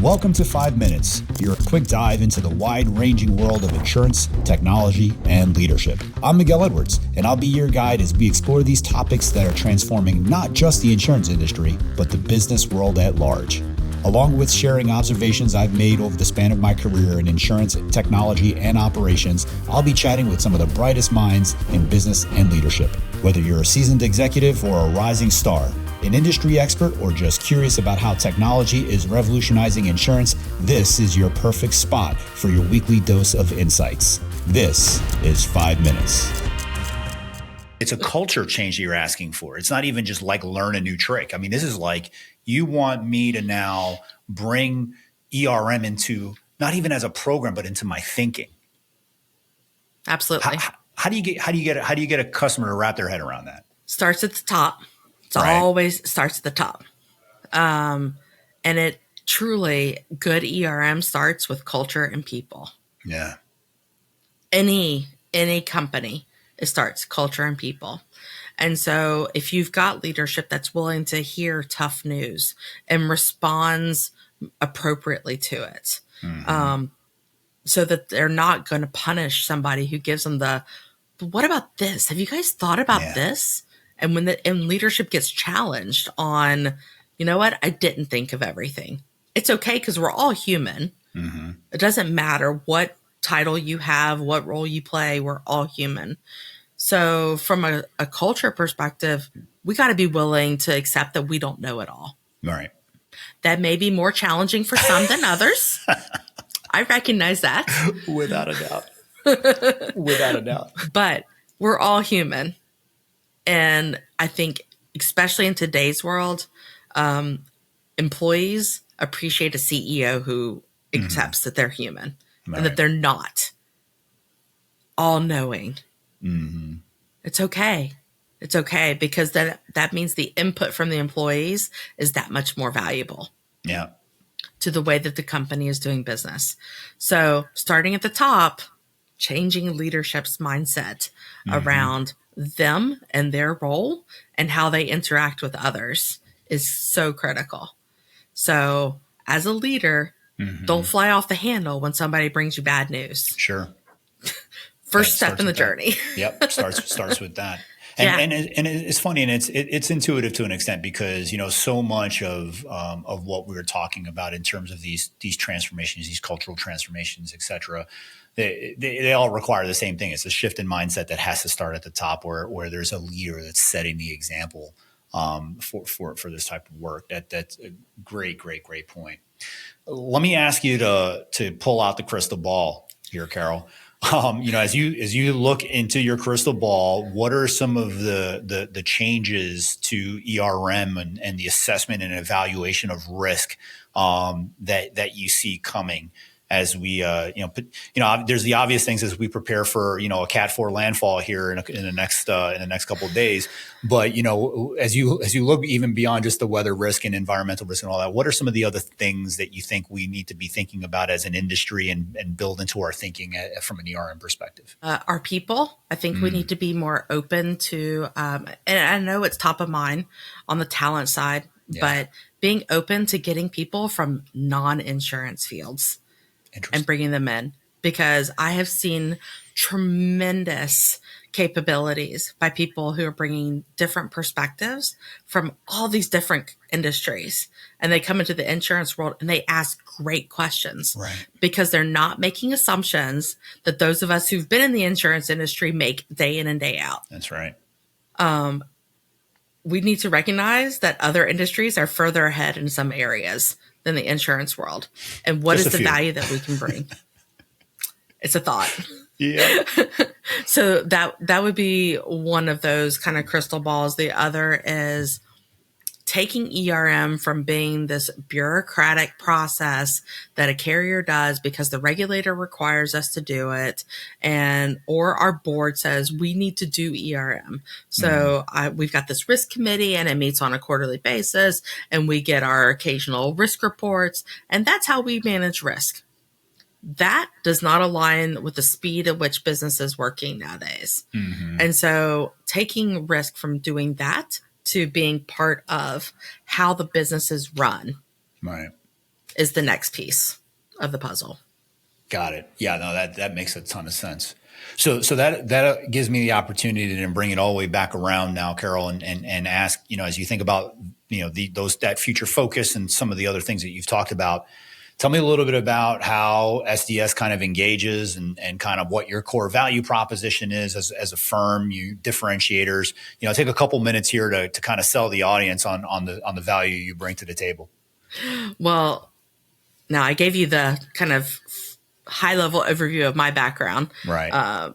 Welcome to 5 Minutes, your quick dive into the wide-ranging world of insurance, technology, and leadership. I'm Miguel Edwards, and I'll be your guide as we explore these topics that are transforming not just the insurance industry, but the business world at large. Along with sharing observations I've made over the span of my career in insurance, technology, and operations, I'll be chatting with some of the brightest minds in business and leadership. Whether you're a seasoned executive or a rising star, an industry expert, or just curious about how technology is revolutionizing insurance, this is your perfect spot for your weekly dose of insights. This is 5 Minutes. It's a culture change that you're asking for. It's not even just like learn a new trick. I mean, this is like you want me to now bring ERM into, not even as a program, but into my thinking. Absolutely. How do you get a customer to wrap their head around that? Starts at the top. It's Right. always starts at the top. And it truly, good ERM starts with culture and people. Yeah. Any company, it starts culture and people. And so if you've got leadership that's willing to hear tough news and responds appropriately to it, so that they're not going to punish somebody who gives them but what about this? Have you guys thought about this? And when leadership gets challenged on, you know what, I didn't think of everything. It's okay because we're all human. Mm-hmm. It doesn't matter what title you have, what role you play. We're all human. So from a culture perspective, we got to be willing to accept that we don't know it all. Right. That may be more challenging for some than others. I recognize that. Without a doubt. Without a doubt. But we're all human. And I think, especially in today's world, employees appreciate a CEO who accepts that they're human and that they're not all-knowing. Mm-hmm. It's okay. It's okay because that means the input from the employees is that much more valuable. Yeah. To the way that the company is doing business. So starting at the top, changing leadership's mindset around them and their role and how they interact with others is so critical. So as a leader, don't fly off the handle when somebody brings you bad news. Sure. First step in the journey. Yep. Starts with that. And it's funny, and it's intuitive to an extent because, you know, so much of what we were talking about in terms of these transformations, these cultural transformations, et cetera, they all require the same thing. It's a shift in mindset that has to start at the top where there's a leader that's setting the example for this type of work. That's a great point. Let me ask you to pull out the crystal ball here, Carol. You know, as you look into your crystal ball, what are some of the changes to ERM and the assessment and evaluation of risk that you see coming as we there's the obvious things as we prepare for a Cat 4 landfall here in the next couple of days, but as you look even beyond just the weather risk and environmental risk and all that, what are some of the other things that you think we need to be thinking about as an industry and build into our thinking from an ERM perspective? Our people, I think we need to be more open to, and I know it's top of mind on the talent side, but being open to getting people from non-insurance fields and bringing them in, because I have seen tremendous capabilities by people who are bringing different perspectives from all these different industries. And they come into the insurance world and they ask great questions, right? Because they're not making assumptions that those of us who've been in the insurance industry make day in and day out. That's right. We need to recognize that other industries are further ahead in some areas than the insurance world. And what is the value that we can bring? It's a thought. Yeah. So that would be one of those kind of crystal balls. The other is taking ERM from being this bureaucratic process that a carrier does because the regulator requires us to do it, or our board says we need to do ERM. So we've got this risk committee and it meets on a quarterly basis and we get our occasional risk reports, and that's how we manage risk. That does not align with the speed at which business is working nowadays. And so taking risk from doing that to being part of how the business is run. Right. is the next piece of the puzzle. Got it. Yeah, no, that makes a ton of sense. So that gives me the opportunity to bring it all the way back around now, Carol, and ask, as you think about, that future focus and some of the other things that you've talked about, tell me a little bit about how SDS kind of engages and kind of what your core value proposition is as a firm, you differentiators. Take a couple minutes here to kind of sell the audience on the value you bring to the table. Well, now I gave you the kind of high level overview of my background. Right.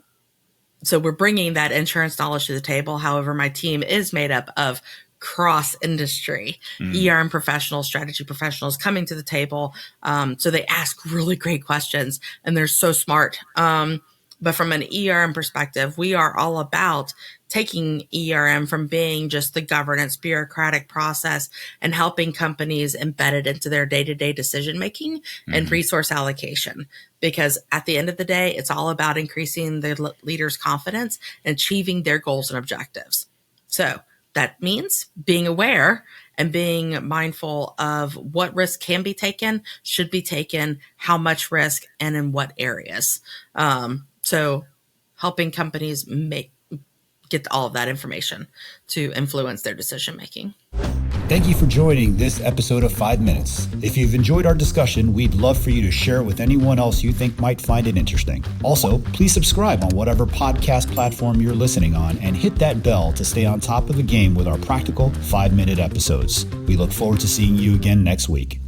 So we're bringing that insurance knowledge to the table. However, my team is made up of cross industry, ERM professionals, strategy professionals coming to the table. So they ask really great questions and they're so smart. But from an ERM perspective, we are all about taking ERM from being just the governance bureaucratic process and helping companies embed it into their day-to-day decision-making and resource allocation. Because at the end of the day, it's all about increasing the leaders' confidence and achieving their goals and objectives. So that means being aware and being mindful of what risk can be taken, should be taken, how much risk, and in what areas. So helping companies get all of that information to influence their decision making. Thank you for joining this episode of 5 Minutes. If you've enjoyed our discussion, we'd love for you to share it with anyone else you think might find it interesting. Also, please subscribe on whatever podcast platform you're listening on and hit that bell to stay on top of the game with our practical 5-minute episodes. We look forward to seeing you again next week.